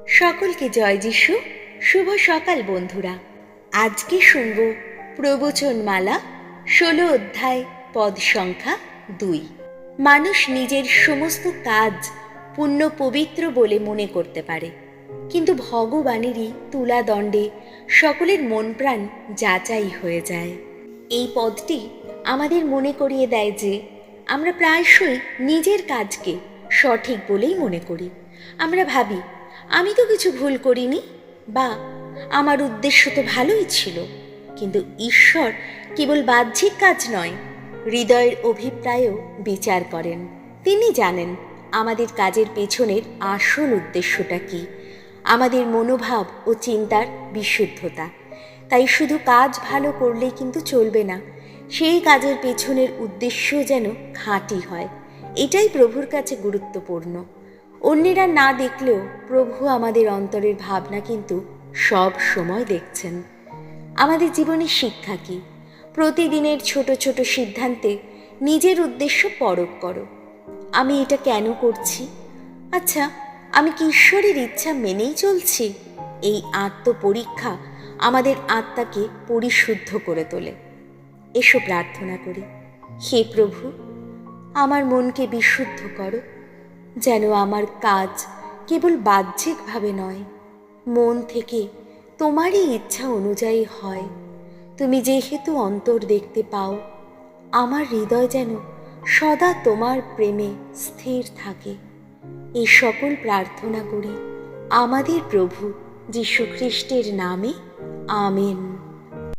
সকলকে জয় যিশু। শুভ সকাল বন্ধুরা। আজকে শুনব প্রবচনমালা 16 অধ্যায় পদ সংখ্যা 2। মানুষ নিজের সমস্ত কাজ পুণ্য পবিত্র বলে মনে করতে পারে, কিন্তু ভগবানেরই তুলাদণ্ডে সকলের মন প্রাণ যাচাই হয়ে যায়। এই পদটি আমাদের মনে করিয়ে দেয় যে আমরা প্রায়শই নিজের কাজকে সঠিক বলেই মনে করি। আমরা ভাবি, আমি তো কিছু ভুল করিনি, বা আমার উদ্দেশ্য তো ভালোই ছিল। কিন্তু ঈশ্বর কেবল বাহ্যিক কাজ নয়, হৃদয়ের অভিপ্রায়ও বিচার করেন। তিনি জানেন আমাদের কাজের পেছনের আসল উদ্দেশ্যটা কি, আমাদের মনোভাব ও চিন্তার বিশুদ্ধতা। তাই শুধু কাজ ভালো করলেই কিন্তু চলবে না, সেই কাজের পেছনের উদ্দেশ্য যেন খাঁটি হয়। এটাই প্রভুর কাছে গুরুত্বপূর্ণ। অন্যেরা না দেখলেও প্রভু আমাদের অন্তরের ভাবনা কিন্তু সব সময় দেখছেন। আমাদের জীবনের শিক্ষা কি? প্রতিদিনের ছোট ছোট সিদ্ধান্তে নিজের উদ্দেশ্য পরখ করো। আমি এটা কেন করছি? আচ্ছা, আমি কি ঈশ্বরের ইচ্ছা মেনেই চলছি? এই আত্মপরীক্ষা আমাদের আত্মাকে পরিশুদ্ধ করে তোলে। এসো প্রার্থনা করি। হে প্রভু, আমার মনকে বিশুদ্ধ করো, যেন আমার কাজ কেবল বাহ্যিকভাবে নয়, মন থেকে তোমারই ইচ্ছা অনুযায়ী হয়। তুমি যেহেতু অন্তর দেখতে পাও, আমার হৃদয় যেন সদা তোমার প্রেমে স্থির থাকে। এই সকল প্রার্থনা করি আমাদের প্রভু যীশু খ্রিস্টের নামে, আমেন।